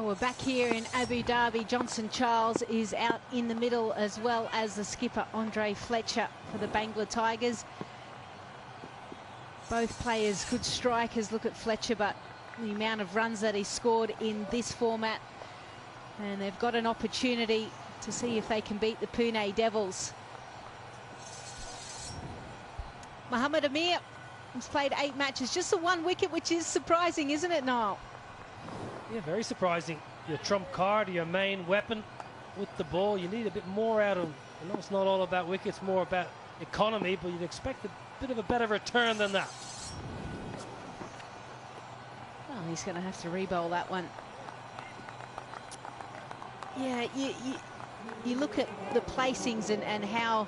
Well, we're back here in Abu Dhabi. Johnson Charles is out in the middle, as well as the skipper Andre Fletcher for the Bangla Tigers. Both players good strikers. Look at Fletcher, but the amount of runs that he scored in this format, and they've got an opportunity to see if they can beat the Pune Devils. Mohamed Amir has played 8 matches, just the 1 wicket, which is surprising, isn't it, Niall? Yeah, very surprising. Your trump card, your main weapon with the ball. You need a bit more out of him. I know it's not all about wickets, more about economy, but you'd expect a bit of a better return than that. Oh, he's going to have to re-bowl that one. Yeah, you look at the placings and how,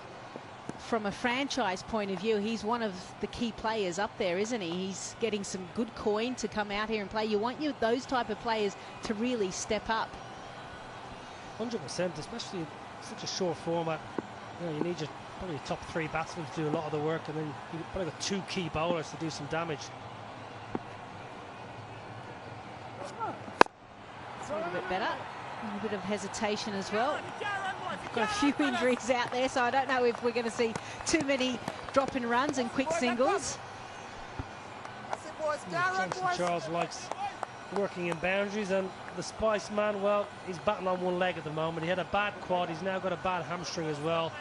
from a franchise point of view, he's one of the key players up there, isn't he? He's getting some good coin to come out here and play. You want those type of players to really step up. 100%, especially in such a short format. You know, you need probably your top 3 batsmen to do a lot of the work, and then you've probably got 2 key bowlers to do some damage. It's a little bit better. A little bit of hesitation as well. Got a few injuries out there, so I don't know if we're going to see too many drop-in runs and quick singles. Johnson Charles likes working in boundaries, and the Spice Man, well, he's batting on one leg at the moment. He had a bad quad, he's now got a bad hamstring as well.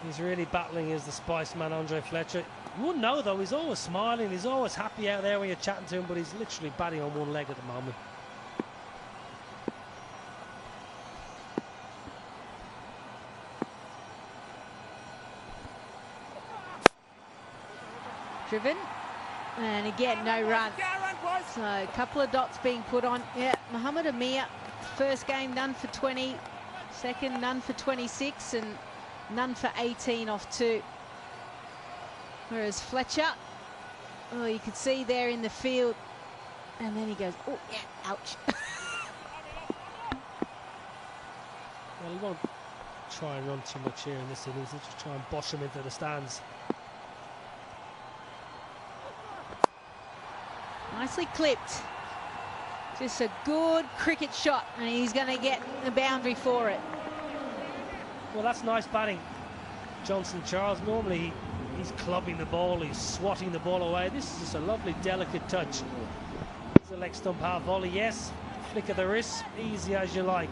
He's really battling as the Spice Man, Andre Fletcher. You wouldn't know though, he's always smiling, he's always happy out there when you're chatting to him, but he's literally batting on one leg at the moment. Driven, and again no run. So a couple of dots being put on. Yeah, Mohamed Amir, first game none for 20, second none for 26, and none for 18 off 2. Whereas Fletcher, oh, you could see there in the field, and then he goes, oh yeah, ouch. Well, he won't try and run too much here in this innings. He'll just try and bosh him into the stands. Nicely clipped. Just a good cricket shot, and he's going to get the boundary for it. Well, that's nice batting, Johnson Charles. Normally he's clubbing the ball, he's swatting the ball away. This is just a lovely, delicate touch. It's a leg stump half volley, yes. Flick of the wrist, easy as you like.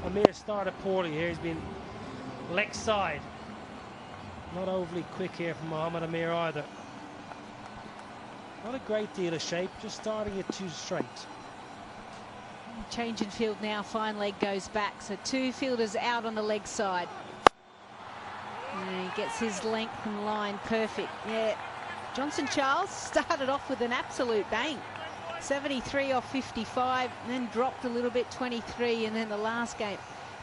Amir started poorly here. He's been leg side. Not overly quick here from Mohamed Amir either. Not a great deal of shape, just starting it too straight. Change in field now, fine leg goes back. So 2 fielders out on the leg side. And he gets his length and line perfect. Yeah, Johnson Charles started off with an absolute bang. 73 off 55, and then dropped a little bit, 23, and then the last game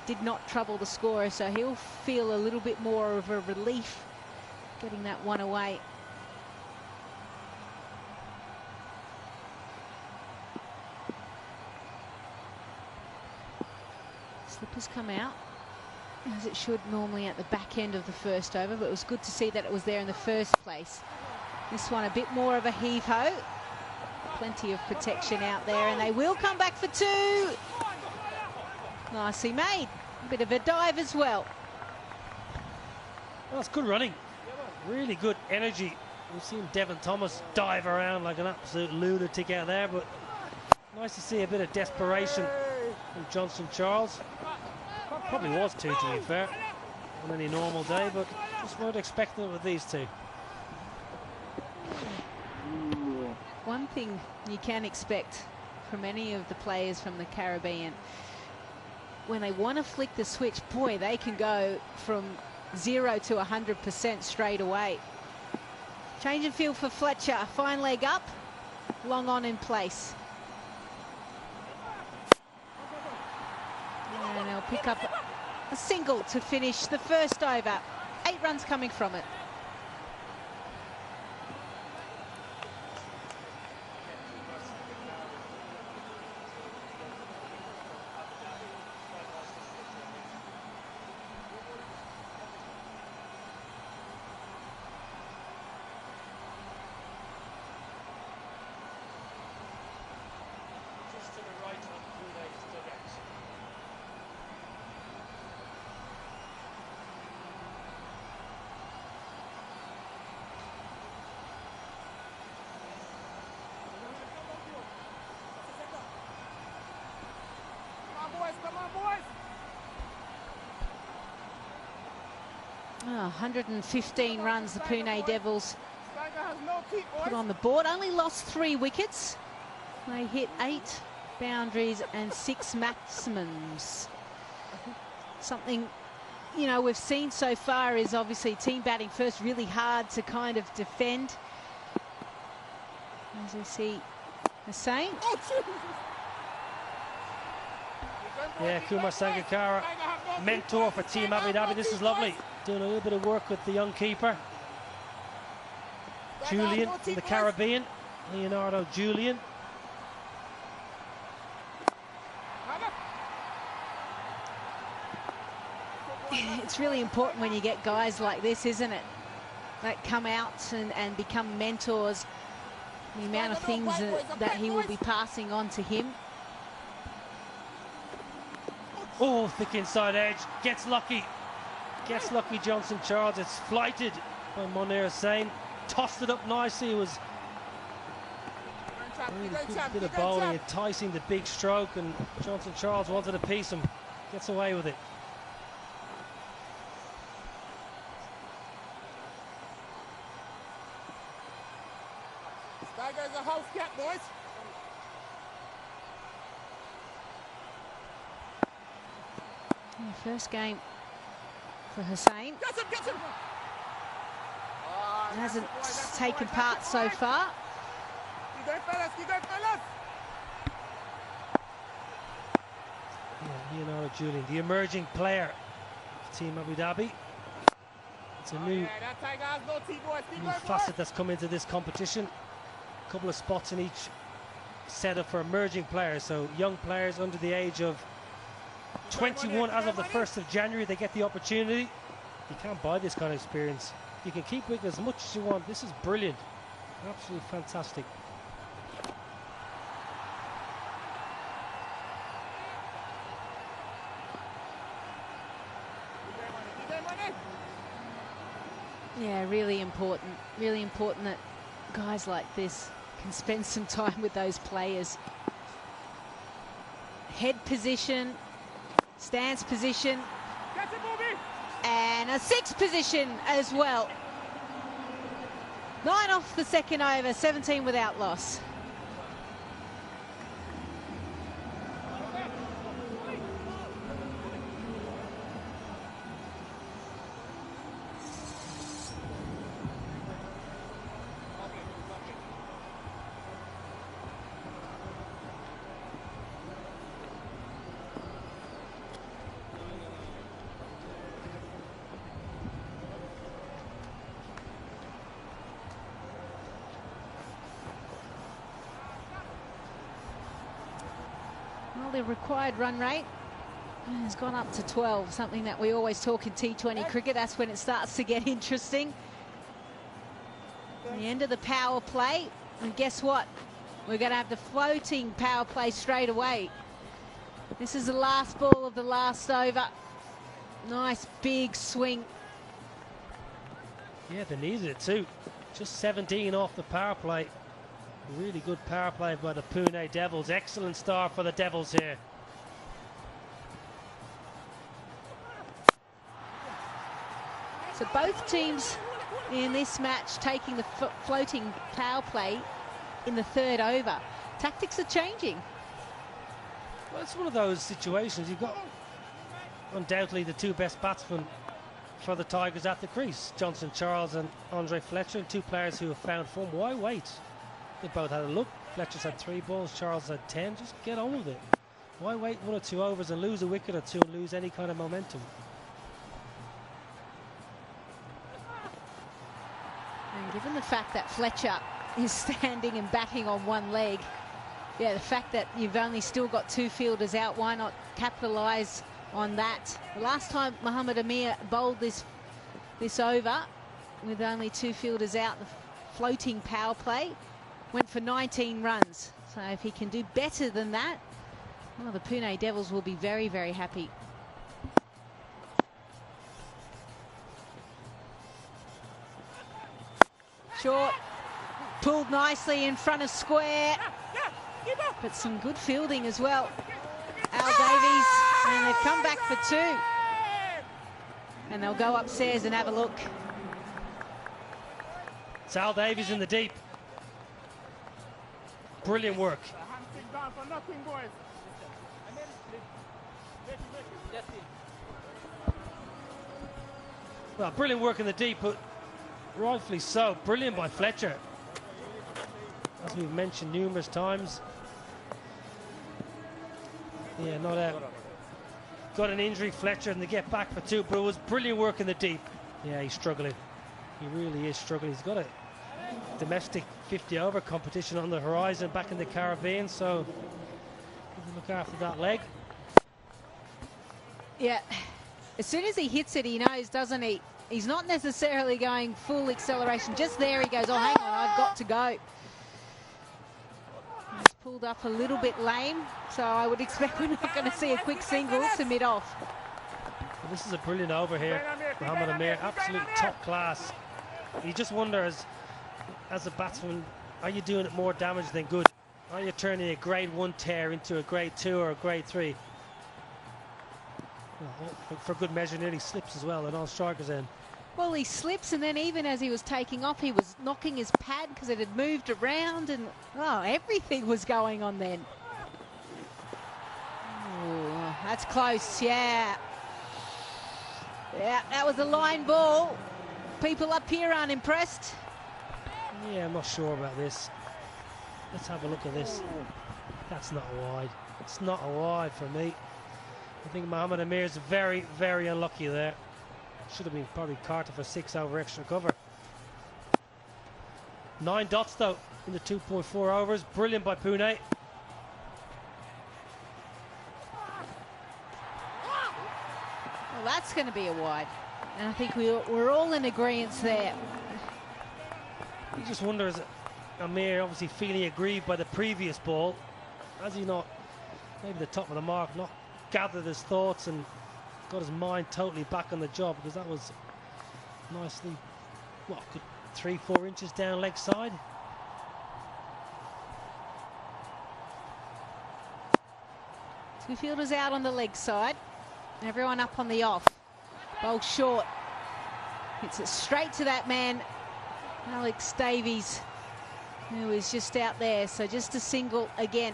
did not trouble the scorer. So he'll feel a little bit more of a relief getting that one away. Slippers come out, as it should normally at the back end of the first over, but it was good to see that it was there in the first place. This one a bit more of a heave-ho. Plenty of protection out there, and they will come back for 2. Nicely made. A bit of a dive as well. Well, that's good running. Really good energy. We've seen Devon Thomas dive around like an absolute lunatic out there, but nice to see a bit of desperation from Johnson Charles. Probably was 2, to be fair, on any normal day, but just weren't expecting it with these 2. One thing you can expect from any of the players from the Caribbean, when they want to flick the switch, boy, they can go from 0 to 100% straight away. Change of field for Fletcher, fine leg up, long on in place. And they'll pick up a single to finish the first over. 8 runs coming from it. Just to the right. 115 runs the Pune Devils put on the board. Only lost 3 wickets. They hit 8 boundaries and 6 maximums. Something, you know, we've seen so far is obviously team batting first, really hard to kind of defend. As we see Hussain. Yeah, Kumar Sangakkara, mentor for Team Abu Dhabi. This is lovely. Doing a little bit of work with the young keeper. Julian from the Caribbean. Leonardo Julian. It's really important when you get guys like this, isn't it? That come out and become mentors. The amount of things that he will be passing on to him. Oh, thick inside edge. Gets lucky. Gets lucky, Johnson Charles. It's flighted by Monir Hussain. Tossed it up nicely. It was really good bit of bowling, enticing the big stroke, and Johnson Charles wanted to piece him. Gets away with it. There's a house cat, boys. First game for Hussain. Get him. Hasn't taken part so far. You go, fellas. Yeah, Leonardo Julian, the emerging player of Team Abu Dhabi. It's a new facet that's come into this competition. A couple of spots in each setup for emerging players, so young players under the age of 21 as of the 1st of January, they get the opportunity. You can't buy this kind of experience. You can keep wicket as much as you want. This is brilliant. Absolutely fantastic. Yeah, really important. Really important that guys like this can spend some time with those players. Head position, stance position, and a 6 position as well. 9 off the second over, 17 without loss. Well, the required run rate has gone up to 12, something that we always talk in T20 cricket. That's when it starts to get interesting. The end of the power play, and guess what? We're going to have the floating power play straight away. This is the last ball of the last over. Nice big swing. Yeah, they needed it too. Just 17 off the power play. Really good power play by the Pune Devils. Excellent start for the Devils here. So both teams in this match taking the floating power play in the 3rd over. Tactics are changing. Well, it's one of those situations. You've got undoubtedly the 2 best batsmen for the Tigers at the crease. Johnson Charles and Andre Fletcher, and 2 players who have found form. Why wait? They both had a look. Fletcher's had 3 balls, Charles had 10. Just get on with it. Why wait 1 or 2 overs and lose a wicket or 2 and lose any kind of momentum? And given the fact that Fletcher is standing and batting on one leg, yeah, the fact that you've only still got 2 fielders out, why not capitalise on that? The last time Mohammad Amir bowled this over with only 2 fielders out, the floating power play went for 19 runs. So if he can do better than that, well, the Pune Devils will be very, very happy. Short, pulled nicely in front of square, but some good fielding as well. Al Davies, and they've come back for 2. And they'll go upstairs and have a look. Sal Davies in the deep. Brilliant work. Handshake down for nothing, boys. Well, brilliant work in the deep, but rightfully so. Brilliant by Fletcher. As we've mentioned numerous times. Yeah, not out. Got an injury, Fletcher, and they get back for two, but it was brilliant work in the deep. Yeah, he's struggling. He really is struggling. He's got a domestic 50-over competition on the horizon back in the Caribbean, so look after that leg. Yeah, as soon as he hits it, he knows, doesn't he? He's not necessarily going full acceleration. Just there he goes, oh, hang on, I've got to go. He's pulled up a little bit lame, so I would expect we're not going to see a quick single to mid-off. Well, this is a brilliant over here, Mohamed Amir, absolute top class. You just wonder, as a batsman, are you doing it more damage than good? Are you turning a grade 1 tear into a grade 2 or a grade 3? Well, for good measure, nearly slips as well, and all strikers in. Well, he slips, and then even as he was taking off, he was knocking his pad because it had moved around, and oh, everything was going on then. Ooh, that's close, yeah. Yeah, that was a line ball. People up here aren't impressed. Yeah, I'm not sure about this. Let's have a look at this. That's not a wide. It's not a wide for me. I think Mohamed Amir's very, very unlucky there. Should have been probably Carter for 6 over extra cover. 9 dots though in the 2.4 overs. Brilliant by Pune. Well, that's going to be a wide. And I think we're all in agreement there. You just wonder, is Amir obviously feeling aggrieved by the previous ball? Has he not, maybe the top of the mark, not gathered his thoughts and got his mind totally back on the job? Because that was nicely, what, good 3-4 inches down leg side. Two fielders out on the leg side. Everyone up on the off. Bowl short. Hits it straight to that man, Alex Davies, who is just out there. So just a single again.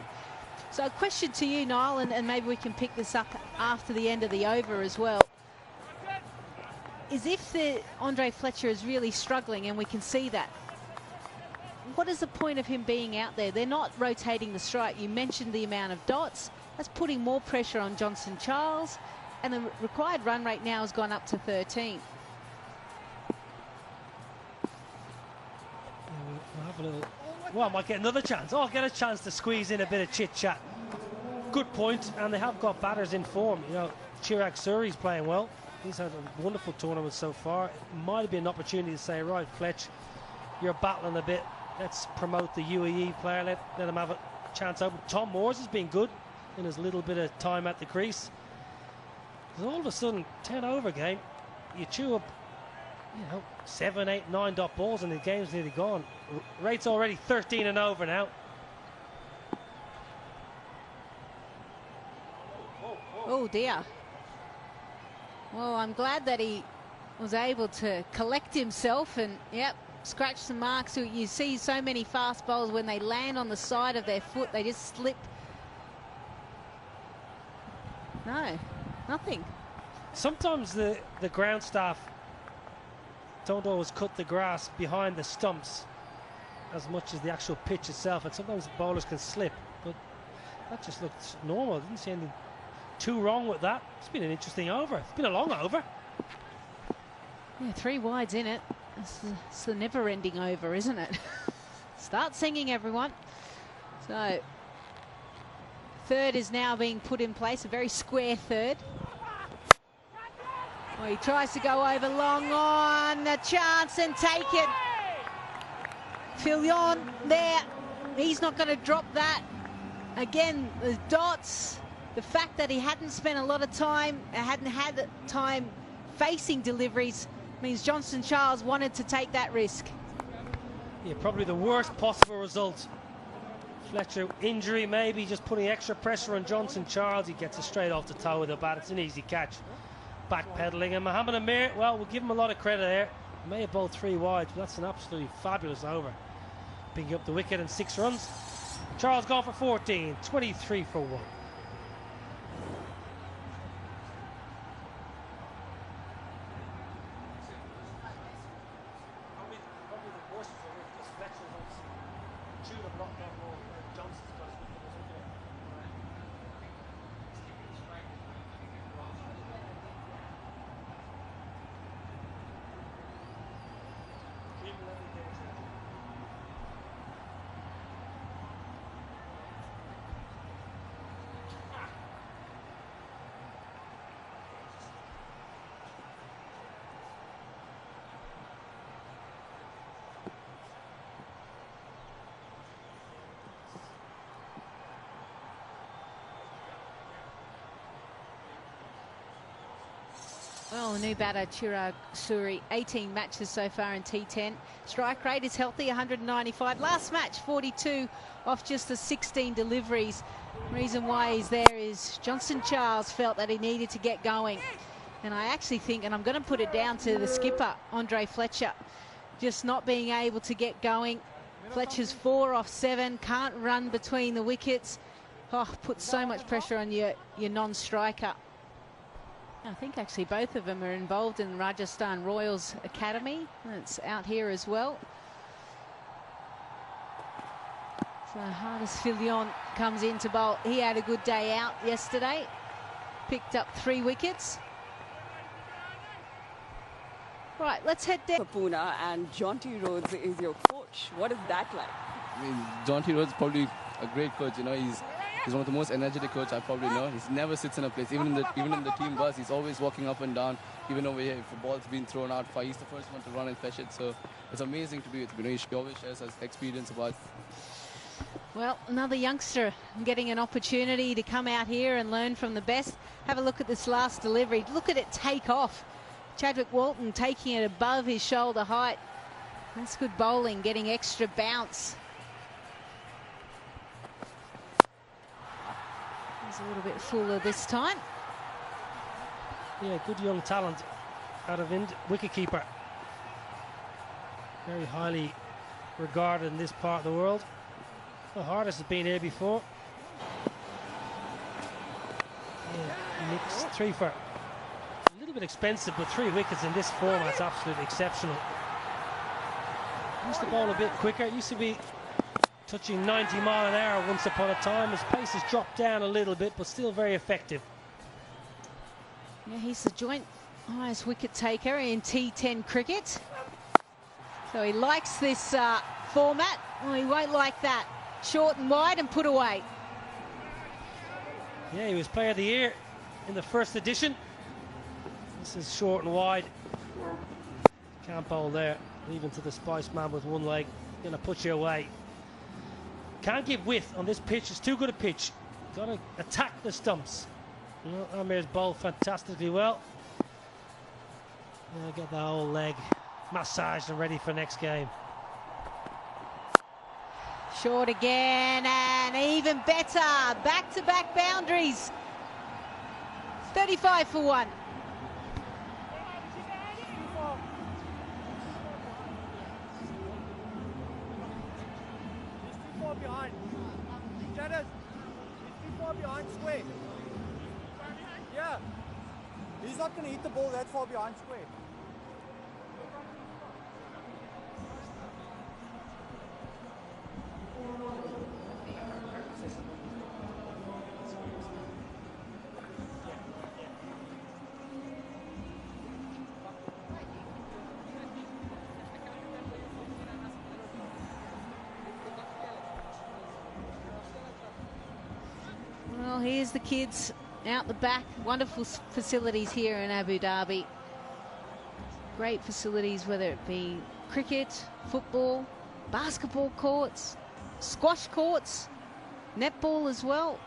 So a question to you, Niall, and maybe we can pick this up after the end of the over as well, is if Andre Fletcher is really struggling, and we can see that, what is the point of him being out there? They're not rotating the strike. You mentioned the amount of dots. That's putting more pressure on Johnson Charles, and the required run rate now has gone up to 13. We'll have a little. Well, I might get another chance. Oh, I'll get a chance to squeeze in a bit of chit-chat. Good point, and they have got batters in form. You know, Chirag Suri's playing well. He's had a wonderful tournament so far. It might be an opportunity to say, right, Fletch, you're battling a bit. Let's promote the UAE player. Let him have a chance open. Tom Moores has been good in his little bit of time at the crease. Because all of a sudden, 10 over game, you chew up, you know, 7, 8, 9 dot balls and the game's nearly gone. Rate's already 13 and over now. Oh dear. Well, I'm glad that he was able to collect himself and, yep, scratch some marks. You see so many fast bowls, when they land on the side of their foot, they just slip. No, nothing. Sometimes the ground staff don't always cut the grass behind the stumps as much as the actual pitch itself, and sometimes the bowlers can slip, but that just looked normal. I didn't see anything too wrong with that. It's been an interesting over. It's been a long over. Yeah, 3 wides in it. It's the never-ending over, isn't it? Start singing, everyone. So, third is now being put in place, a very square third. Well, he tries to go over long on, a chance and take it. Filion there, he's not going to drop that. Again, the dots, the fact that he hadn't spent a lot of time, hadn't had time facing deliveries, means Johnson Charles wanted to take that risk. Yeah, probably the worst possible result. Fletcher injury, maybe just putting extra pressure on Johnson Charles. He gets it straight off the toe with the bat. It's an easy catch. backpedaling. And Mohammed Amir, well, we'll give him a lot of credit there. He may have bowled 3 wides, but that's an absolutely fabulous over. Picking up the wicket and 6 runs. Charles gone for 14, 23 for 1. Well, the new batter, Chirag Suri, 18 matches so far in T10. Strike rate is healthy, 195. Last match, 42 off just the 16 deliveries. Reason why he's there is Johnson Charles felt that he needed to get going. And I actually think, and I'm going to put it down to the skipper, Andre Fletcher, just not being able to get going. Fletcher's 4 off 7, can't run between the wickets. Oh, puts so much pressure on your non-striker. I think actually both of them are involved in Rajasthan Royals Academy. It's out here as well. So Hardis Filion comes in to bowl. He had a good day out yesterday. Picked up 3 wickets. Right, let's head down. Pune, and Jonty Rhodes is your coach. What is that like? I mean, Jonty Rhodes is probably a great coach. You know, he's one of the most energetic coach I probably know. He never sits in a place. Even in the team bus, he's always walking up and down. Even over here, if a ball's been thrown out, he's the first one to run and fetch it. So it's amazing to be with him. You know, he always shares his experience about. Well, another youngster getting an opportunity to come out here and learn from the best. Have a look at this last delivery. Look at it take off. Chadwick Walton taking it above his shoulder height. That's good bowling, getting extra bounce. He's a little bit fuller this time. Yeah, good young talent out of wicketkeeper. Very highly regarded in this part of the world. Well, Hardis has been here before. Yeah, Nick's 3 for a little bit expensive, but 3 wickets in this format's absolutely exceptional. Used to bowl a bit quicker. Used to be touching 90 mile an hour once upon a time. His pace has dropped down a little bit, but still very effective. Yeah, he's the joint highest wicket taker in T10 cricket. So he likes this format. Well, he won't like that. Short and wide and put away. Yeah, he was Player of the Year in the first edition. This is short and wide. Can't bowl there. Leaving to the Spice Man with 1 leg. Going to put you away. Can't give width on this pitch. It's too good a pitch. Got to attack the stumps. You know, Amir's bowled fantastically well. Get the whole leg massaged and ready for next game. Short again, and even better. Back-to-back boundaries. 35 for 1. Behind. Janice, he's too far behind square. Yeah. He's not going to hit the ball that far behind square. Well, here's the kids out the back. Wonderful facilities here in Abu Dhabi. Great facilities, whether it be cricket, football, basketball courts, squash courts, netball as well.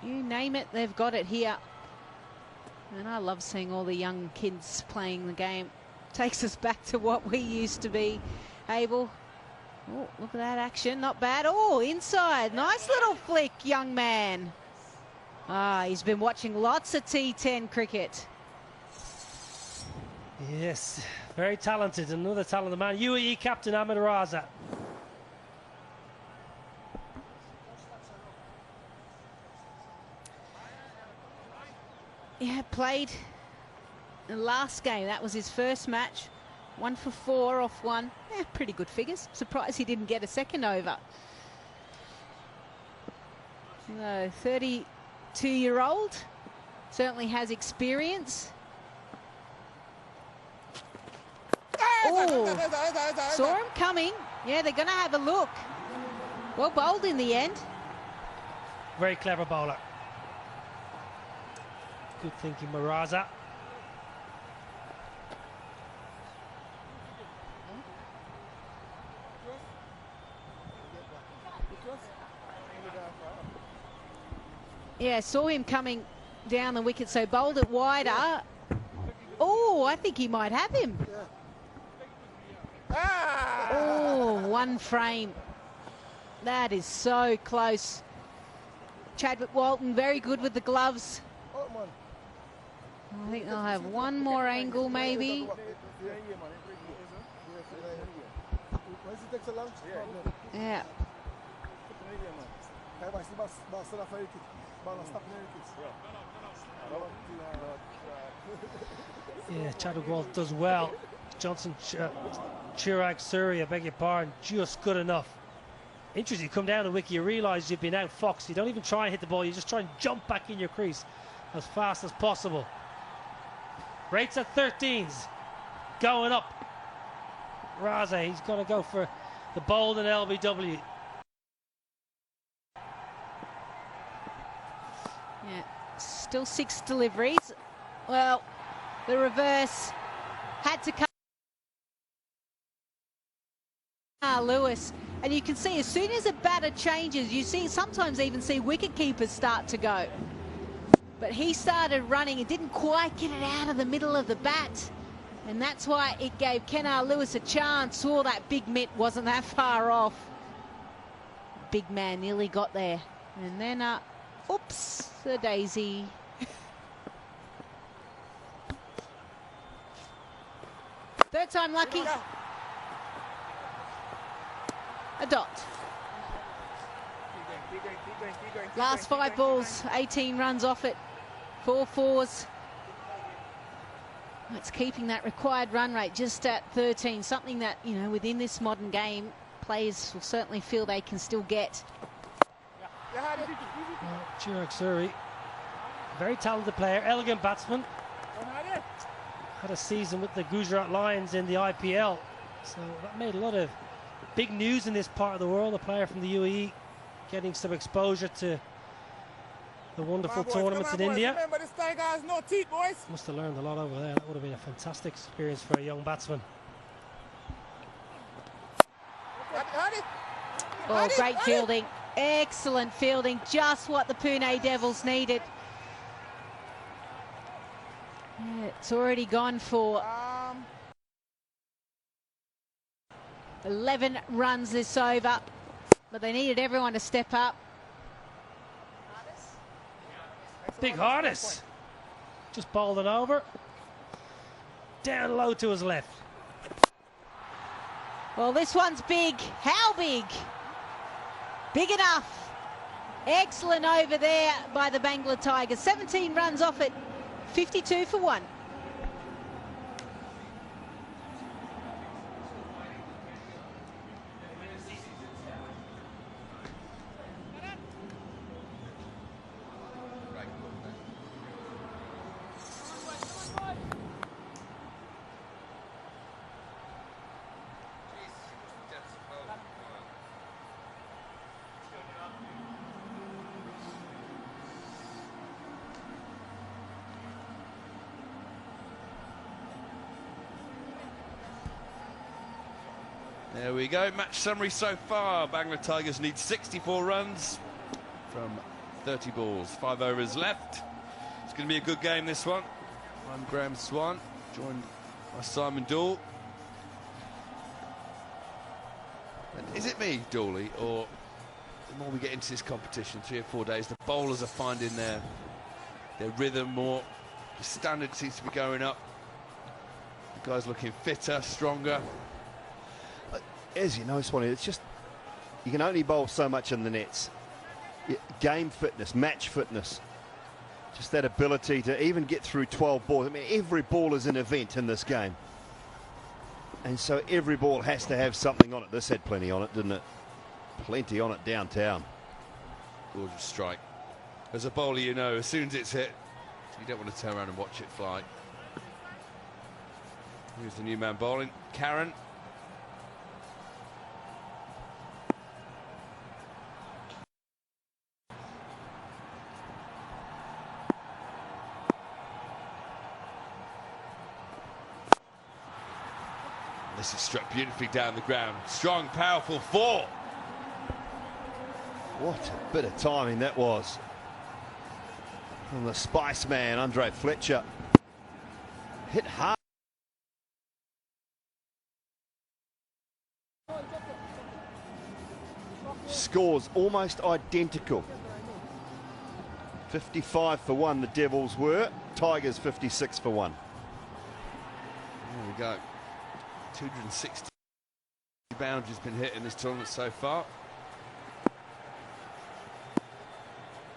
You name it, they've got it here. And I love seeing all the young kids playing the game. Takes us back to what we used to be able. Oh, look at that action, not bad. Oh, inside, nice little flick, young man. Ah, he's been watching lots of T10 cricket. Yes, very talented. Another talented man. UAE captain Ahmed Raza. Yeah, played the last game. That was his first match. 1 for 4 off one. Yeah, pretty good figures. Surprised he didn't get a second over. So, 32-year-old. Certainly has experience. Oh, saw him coming. Yeah, they're going to have a look. Well bowled in the end. Very clever bowler. Good thinking, Maraza. Yeah, saw him coming down the wicket, so bowled it wider. Oh, I think he might have him. Oh, one frame. That is so close. Chadwick Walton, very good with the gloves. I think they'll have one more angle, maybe. Yeah. Yeah, Chadwick Walton does well. Johnson Chirag Suri, I beg your pardon, just good enough. Interesting, you come down the wicket, you realise you've been outfoxed. You don't even try and hit the ball, you just try and jump back in your crease as fast as possible. Rates at 13s, going up. Raza, he's got to go for the bold and LBW. Yeah, still 6 deliveries. Well, the reverse had to come. Lewis, and you can see as soon as a batter changes, you see sometimes even see wicket keepers start to go. But he started running and didn't quite get it out of the middle of the bat, and that's why it gave Kenar Lewis a chance. Saw that big mitt wasn't that far off. Big man nearly got there, and then oops, the daisy. Third time lucky. A dot. Last 5 balls, 18 runs off it. 4 fours. It's keeping that required run rate just at 13. Something that, you know, within this modern game, players will certainly feel they can still get. Chirag Suri, very talented player, elegant batsman. Had a season with the Gujarat Lions in the IPL. So that made a lot of big news in this part of the world. A player from the UAE getting some exposure to the wonderful tournaments in India. Remember, this tiger has no teeth, boys. Must have learned a lot over there. That would have been a fantastic experience for a young batsman. Oh, great fielding. Excellent fielding. Just what the Pune Devils needed. Yeah, it's already gone for 11 runs this over, but they needed everyone to step up. Big Hardis just bowled it over. Down low to his left. Well, this one's big. How big? Big enough. Excellent over there by the Bangla Tigers. 17 runs off it. 52 for 1. There we go, match summary so far. Bangla Tigers need 64 runs from 30 balls, 5 overs left. It's going to be a good game, this one. I'm Graham Swan, joined by Simon Dool. And is it me, Dooley, or the more we get into this competition, 3 or 4 days, the bowlers are finding their rhythm more, the standard seems to be going up. Guys looking fitter, stronger. As you know, Swanee, it's just, you can only bowl so much in the nets. Game fitness, match fitness, just that ability to even get through 12 balls. I mean, every ball is an event in this game. And so every ball has to have something on it. This had plenty on it, didn't it? Plenty on it downtown. Gorgeous strike. As a bowler, you know, as soon as it's hit, you don't want to turn around and watch it fly. Here's the new man bowling, Karen. This is struck beautifully down the ground. Strong, powerful 4. What a bit of timing that was from the Spice Man, Andre Fletcher. Hit hard. Scores almost identical. 55 for 1 the Devils were. Tigers 56 for 1. There we go. 260 boundaries been hit in this tournament so far.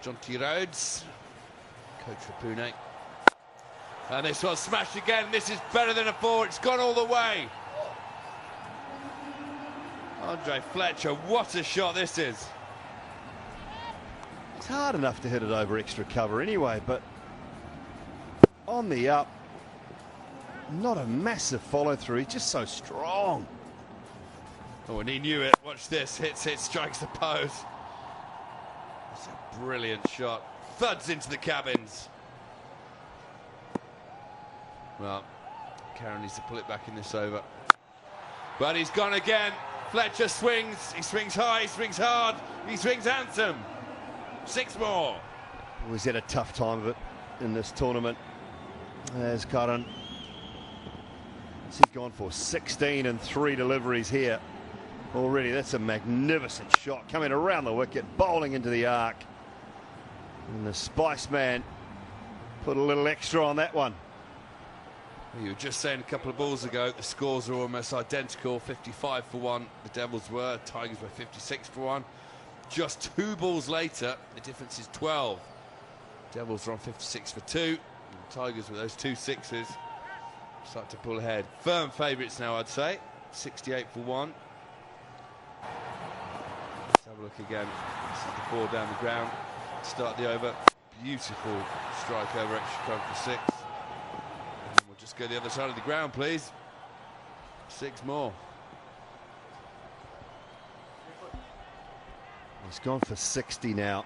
John T. Rhodes, coach for Pune. And this one smashed again. This is better than a 4. It's gone all the way. Andre Fletcher, what a shot this is. It's hard enough to hit it over extra cover anyway, but on the up, not a massive follow through. He's just so strong. Oh, and he knew it. Watch this. Hits it, strikes the pose. It's a brilliant shot. Thuds into the cabins. Well, Karen needs to pull it back in this over. But he's gone again. Fletcher swings. He swings high, he swings hard, he swings handsome. 6 more. He's had a tough time of it in this tournament. There's Karan. He's gone for 16 and 3 deliveries here already. That's a magnificent shot coming around the wicket, bowling into the arc. And the Spice Man put a little extra on that one. You were just saying a couple of balls ago, the scores are almost identical. 55 for 1, the Devils were. Tigers were 56 for 1. Just 2 balls later, the difference is 12. Devils are on 56 for 2. And the Tigers with those 2 sixes start to pull ahead. Firm favourites now, I'd say. 68 for 1. Let's have a look again. This is the 4 down the ground. Start the over. Beautiful strike over extra cover for 6. Just go the other side of the ground, please. 6 more. He's gone for 60 now.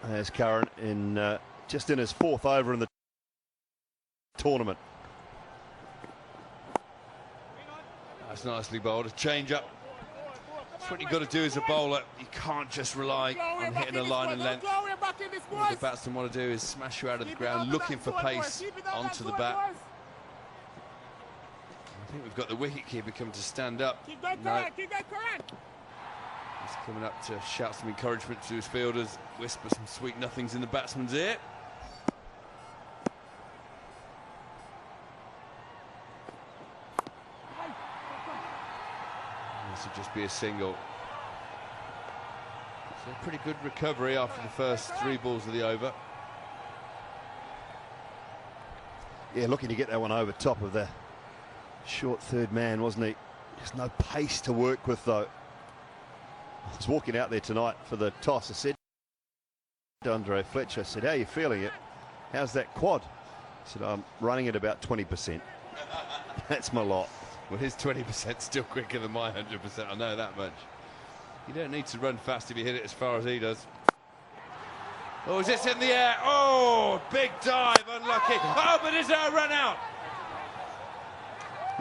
There's Curran in just in his 4th over in the tournament. That's nicely bowled. A change up. That's what you've got to do as a bowler. You can't just rely on hitting a line and length. What the batsmen want to do is smash you out of the ground, looking for pace onto the bat. I think we've got the wicket-keeper come to stand up. No. He's coming up to shout some encouragement to his fielders, whisper some sweet nothings in the batsman's ear. This would just be a single. So a pretty good recovery after the first 3 balls of the over. Yeah, looking to get that one over top of the short 3rd man, wasn't he? Just no pace to work with, though. I was walking out there tonight for the toss. I said to Andre Fletcher, I said, how are you feeling it? How's that quad? He said, I'm running at about 20%. That's my lot. Well, his 20% still quicker than my 100%. I know that much. You don't need to run fast if you hit it as far as he does. Oh, is this in the air? Oh, big dive, unlucky. Oh, but is there a run out?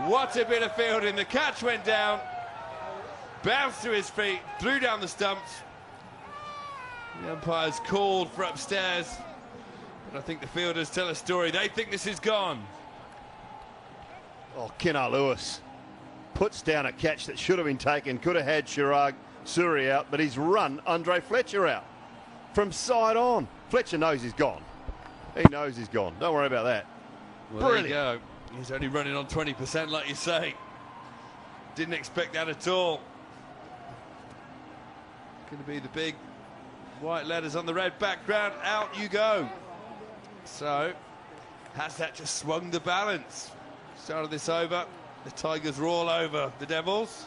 What a bit of fielding. The catch went down, bounced to his feet, threw down the stumps. The umpire's called for upstairs, but I think the fielders tell a story. They think this is gone. Oh, Kenna Lewis puts down a catch that should have been taken. Could have had Chirag Suri out, but he's run Andre Fletcher out from side on. Fletcher knows he's gone. He knows he's gone. Don't worry about that. Well, brilliant. There you go. He's only running on 20%, like you say. Didn't expect that at all. Going to be the big white letters on the red background. Out you go. So, has that just swung the balance? Started this over. The Tigers are all over the Devils.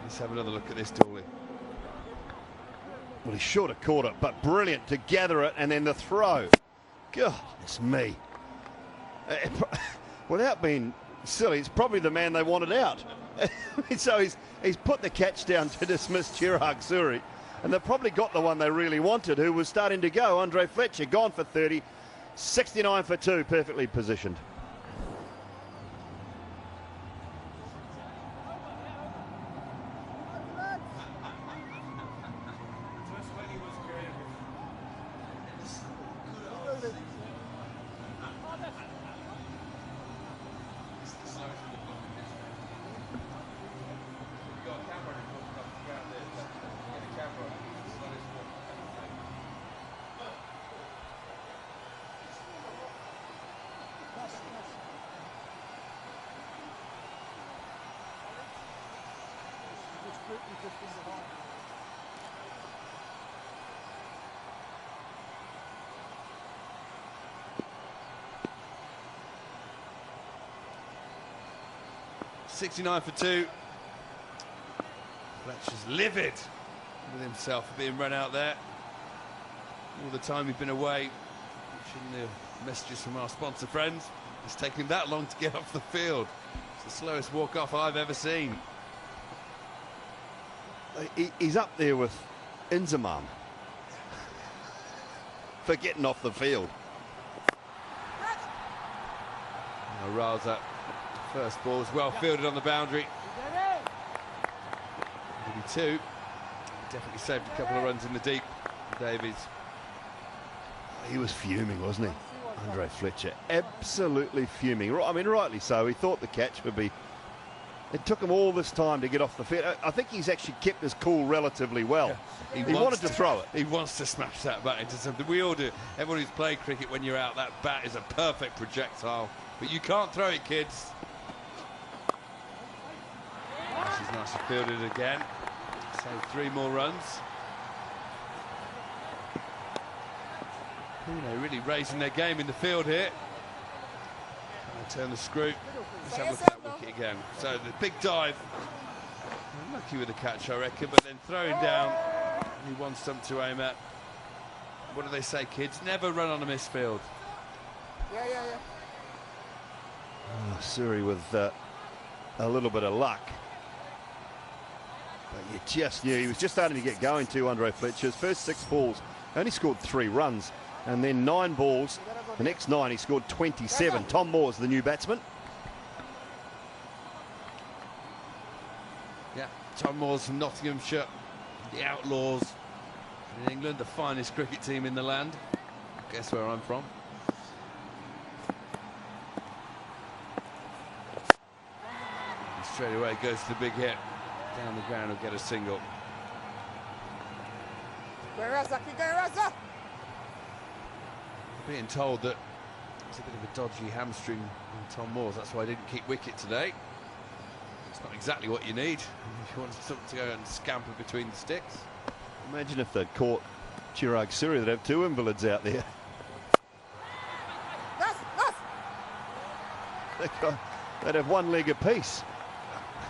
Let's have another look at this, Dooley. Well, he should have caught it, but brilliant to gather it and then the throw. Goodness me. Without being silly, it's probably the man they wanted out. So he's put the catch down to dismiss Chirag Suri, and they've probably got the one they really wanted, who was starting to go. Andre Fletcher gone for 30, 69 for 2, perfectly positioned. .69 for 2. Fletcher's livid with himself for being run out there. All the time he's been away, watching the messages from our sponsor friends. It's taken that long to get off the field. It's the slowest walk-off I've ever seen. He's up there with Inzamam for getting off the field. Now Raza, first ball is well fielded on the boundary. Maybe 2. Definitely saved a couple of runs in the deep. Davies. He was fuming, wasn't he? Andre Fletcher, absolutely fuming. I mean, rightly so. He thought the catch would be... It took him all this time to get off the field. I think he's actually kept his cool relatively well. Yeah. He wanted to throw it. He wants to smash that bat into something. We all do. Everyone who's played cricket, when you're out, that bat is a perfect projectile. But you can't throw it, kids. This is nicely fielded again. So 3 more runs. Pune really raising their game in the field here. Turn the screw. Let's have a look at that wicket again. So the big dive. Lucky with the catch, I reckon, but then throwing down. Only one stump to aim at. What do they say, kids? Never run on a misfield. Yeah. Suri with a little bit of luck. But you just knew he was just starting to get going too, Andre Fletcher. His first 6 balls, only scored 3 runs. And then 9 balls, the next 9 he scored 27. Tom Moore's the new batsman. Yeah, Tom Moore's from Nottinghamshire, the Outlaws in England, the finest cricket team in the land. Guess where I'm from. And straight away goes to the big hit. Down the ground will get a single. Being told that it's a bit of a dodgy hamstring in Tom Moore's, that's why I didn't keep wicket today. It's not exactly what you need if you want something to go and scamper between the sticks. Imagine if they'd caught Chirag Suri, they'd have 2 invalids out there. They'd have 1 leg apiece.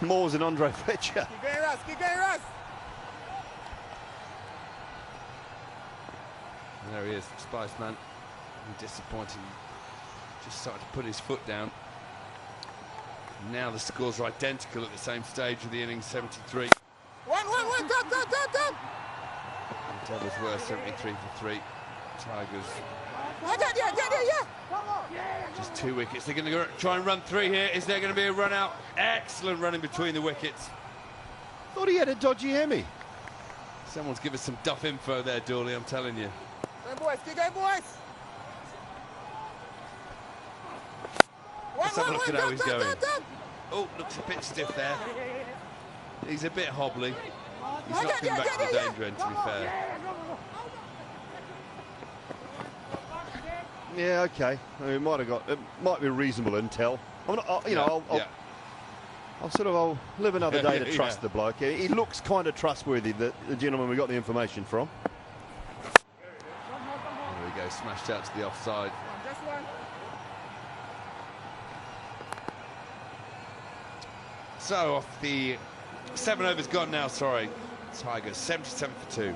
Moore's and Andre Fletcher. Keep going, Russ. And there he is, Spiceman. Disappointing. Just started to put his foot down. Now the scores are identical at the same stage of the innings, 73. One, done. The Devils were 73 for 3. Tigers. Just 2 wickets. They're going to try and run 3 here. Is there going to be a run out? Excellent running between the wickets. Thought he had a dodgy hammy. Someone's give us some duff info there, Dooley, I'm telling you. Keep going, boys. Let's have a look at how he's going. Oh, looks a bit stiff there. He's a bit hobbly. He's not coming back to the danger end, to be fair. Yeah, okay. I mean, it might be reasonable intel. I'm not, I'll live another day to trust the bloke. He looks kind of trustworthy, the gentleman we got the information from. There we go, smashed out to the offside. So off the 7 overs gone now, sorry. Tigers 77 for 2.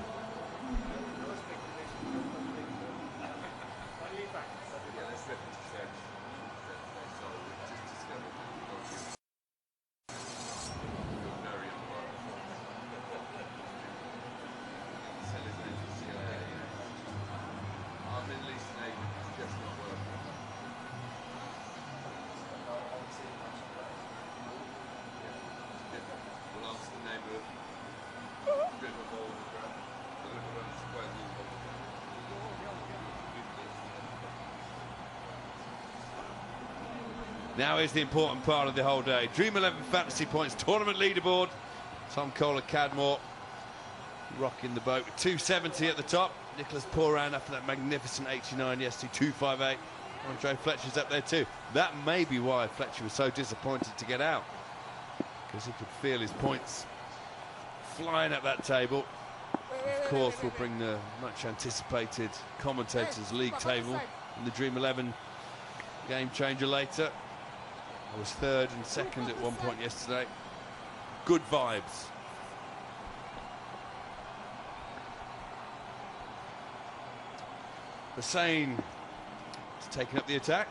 Now is the important part of the whole day. Dream 11 Fantasy Points Tournament Leaderboard. Tom Cole and Cadmore rocking the boat with 270 at the top. Nicholas Pooran after that magnificent 89 yesterday, 258. Andre Fletcher's up there too. That may be why Fletcher was so disappointed to get out, because he could feel his points flying up that table. Of course, we'll bring the much anticipated Commentators League table in the Dream 11 game changer later. I was 3rd and 2nd at one point yesterday. Good vibes. Hussain is taking up the attack.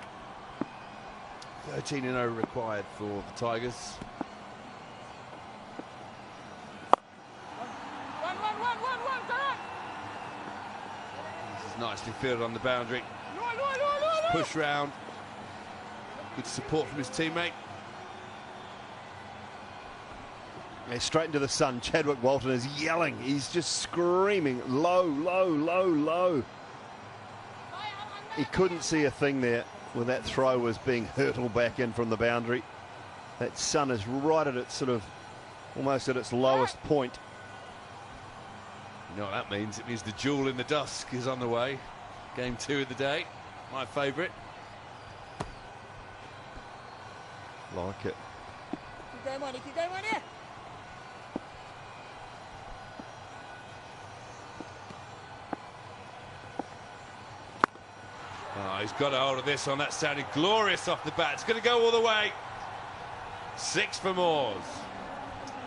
13 in 0 required for the Tigers. This is nicely fielded on the boundary. Push round. Good support from his teammate. Yeah, straight into the sun. Chadwick Walton is yelling. He's just screaming low, low, low, low. He couldn't see a thing there when that throw was being hurtled back in from the boundary. That sun is right at its almost at its lowest point. You know what that means? It means the duel in the dusk is on the way. Game 2 of the day. My favourite. Like it. Keep going, Money, keep going, Money. Oh, he's got a hold of this one. That sounded glorious off the bat. It's going to go all the way. 6 for Moores.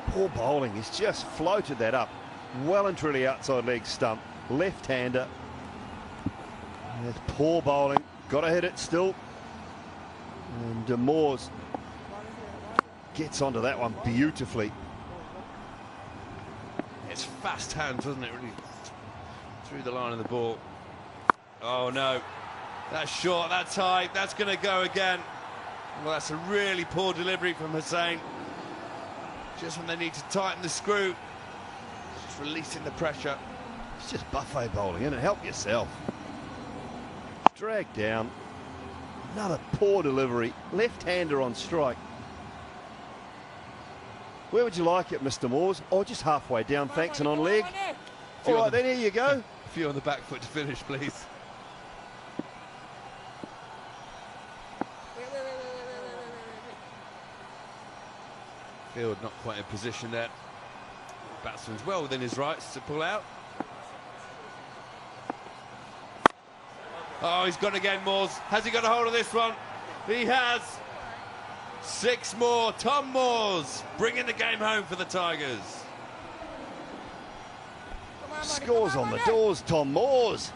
Poor bowling. He's just floated that up. Well and truly outside leg stump. Left-hander. That's poor bowling. Got to hit it still. And Moores gets onto that one beautifully. It's fast hands, wasn't it? Really through the line of the ball. Oh no, that's short, that's high, that's going to go again. Well, that's a really poor delivery from Hussain. Just when they need to tighten the screw, just releasing the pressure. It's just buffet bowling, isn't it? Help yourself. Drag down. Another poor delivery. Left-hander on strike. Where would you like it, Mr. Moores? Oh, just halfway down, thanks, and on leg. All right, then, here you go. A few on the back foot to finish, please. Field not quite in position there. Batsman's well within his rights to pull out. Oh, he's gone again, Moores. Has he got a hold of this one? He has. 6 more. Tom Moores bringing the game home for the Tigers. Scores on the doors, Tom Moores.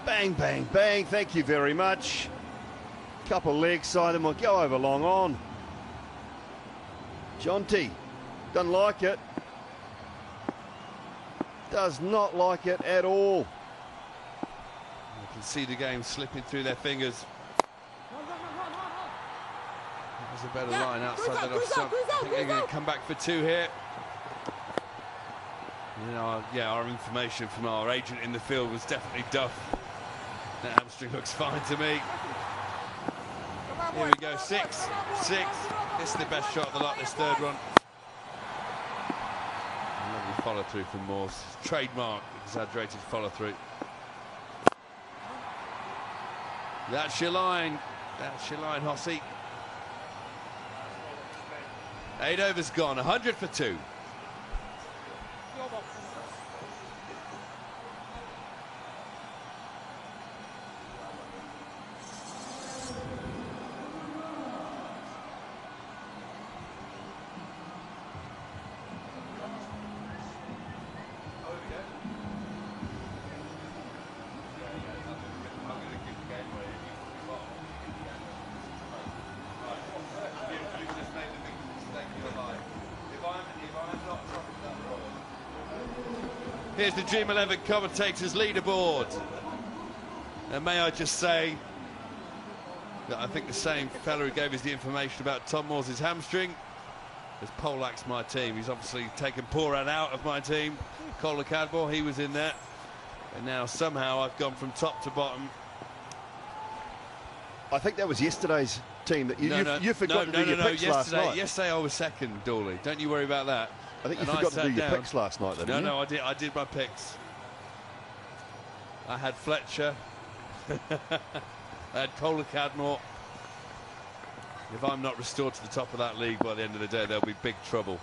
Bang, bang, bang. Thank you very much. Couple leg side and we'll go over long on. John T. Doesn't like it. Does not like it at all. You can see the game slipping through their fingers. That was a better line outside that off stump. I think they're going to come back for 2 here. You know, yeah, our information from our agent in the field was definitely Duff. That hamstring looks fine to me. Here we go, 6. This is the best shot of the lot, this third one. Lovely follow through from Moores. Trademark exaggerated follow through. That's your line. That's your line, Hossie. 8 overs gone, 100 for 2. Here's the Dream 11 commentators leaderboard. And may I just say that I think the same fella who gave us the information about Tom Moore's hamstring has poleaxed my team. He's obviously taken Porad out of my team. Colin Cadmore, he was in there. And now somehow I've gone from top to bottom. I think that was yesterday's team that you forgot to do your picks last night. Yesterday I was second, Dawley. Don't you worry about that. I think you forgot to do your picks last night, then. No, I did my picks. I had Fletcher. I had Colin Cadmore. If I'm not restored to the top of that league by the end of the day, there'll be big trouble.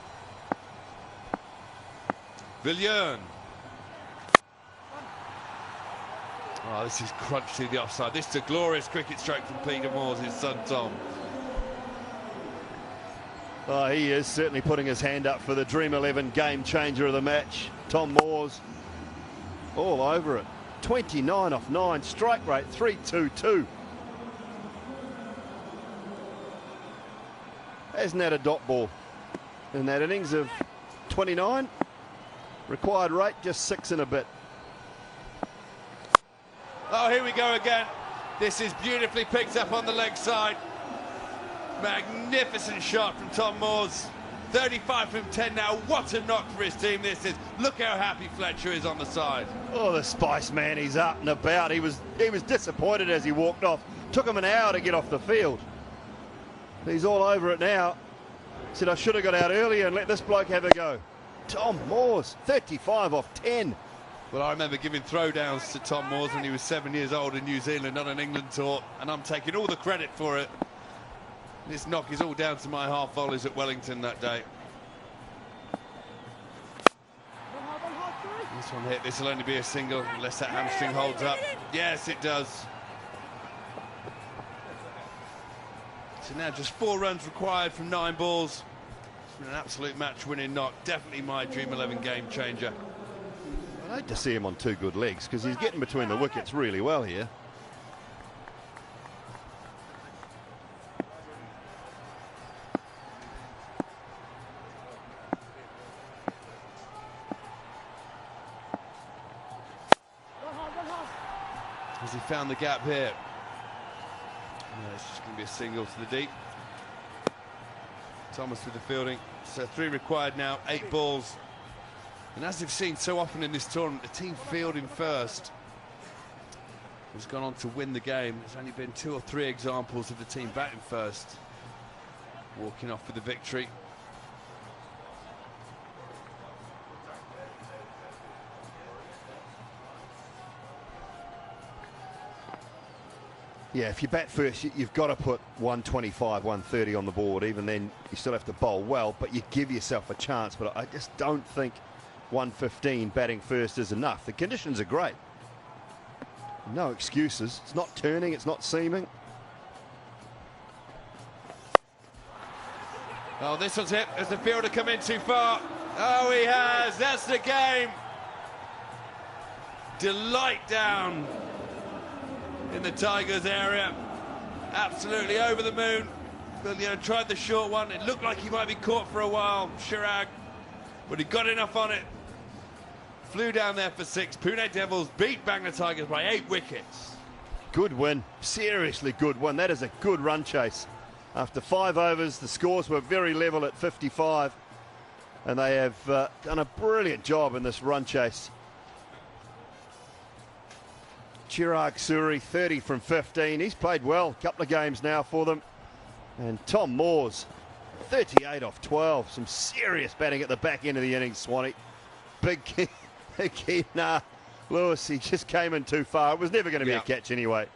Villiers. Oh, this is crunched through the offside. This is a glorious cricket stroke from Peter Moores, his son Tom. Oh, he is certainly putting his hand up for the Dream 11 game changer of the match. Tom Moores all over it. 29 off 9, strike rate 322. Hasn't had a dot ball in that innings of 29. Required rate just 6 and a bit. Oh, here we go again. This is beautifully picked up on the leg side. Magnificent shot from Tom Moores. 35 from 10 now. What a knock for his team this is. Look how happy Fletcher is on the side. Oh, the Spice Man, he's up and about. He was disappointed as he walked off. Took him an hour to get off the field. He's all over it now. Said, I should have got out earlier and let this bloke have a go. Tom Moores, 35 off 10. Well, I remember giving throwdowns to Tom Moores when he was 7 years old in New Zealand on an England tour, and I'm taking all the credit for it. This knock is all down to my half volleys at Wellington that day. This one hit. This will only be a single unless that hamstring holds up. Yes, it does. So now just 4 runs required from 9 balls. It's been an absolute match-winning knock. Definitely my Dream 11 game changer. I'd hate to see him on 2 good legs because he's getting between the wickets really well here. Has he found the gap here? No, it's just going to be a single to the deep. Thomas with the fielding. So 3 required now, 8 balls. And as we've seen so often in this tournament, the team fielding first has gone on to win the game. There's only been 2 or 3 examples of the team batting first, walking off with the victory. Yeah, if you bat first, you've got to put 125, 130 on the board. Even then, you still have to bowl well, but you give yourself a chance. But I just don't think 115 batting first is enough. The conditions are great. No excuses. It's not turning, it's not seaming. Oh, this one's hit. Has the fielder come in too far? Oh, he has. That's the game. Delight down in the Tigers area. Absolutely over the moon. Villiers tried the short one. It looked like he might be caught for a while, Chirag, but he got enough on it. Flew down there for 6. Pune Devils beat Bangla Tigers by 8 wickets. Good win. Seriously good win. That is a good run chase. After 5 overs, the scores were very level at 55. And they have done a brilliant job in this run chase. Chirag Suri, 30 from 15. He's played well. A couple of games now for them. And Tom Moores, 38 off 12. Some serious batting at the back end of the innings, Swanee. Big key. Nah, Lewis, he just came in too far. It was never going to be a catch anyway.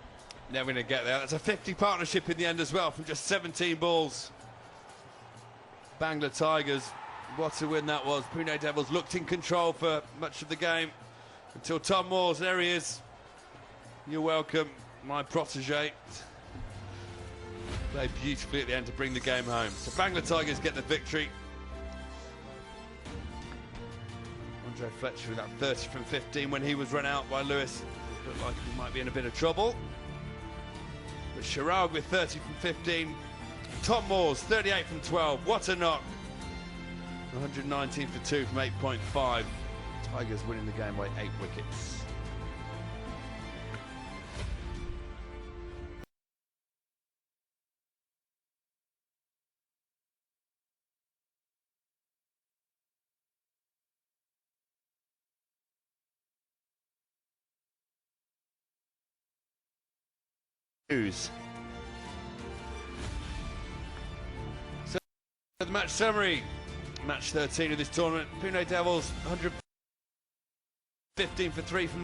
Never going to get there. That's a 50 partnership in the end as well from just 17 balls. Bangla Tigers, what a win that was. Pune Devils looked in control for much of the game until Tom Moores, there he is. You're welcome, my protege. Played beautifully at the end to bring the game home. So Bangla Tigers get the victory. Andre Fletcher with that 30 from 15 when he was run out by Lewis. Looked like he might be in a bit of trouble. But Sharag with 30 from 15. Tom Moores, 38 from 12. What a knock. 119 for 2 from 8.5. Tigers winning the game by 8 wickets. News. So the match summary, match 13 of this tournament. Pune Devils 115 for 3 from there.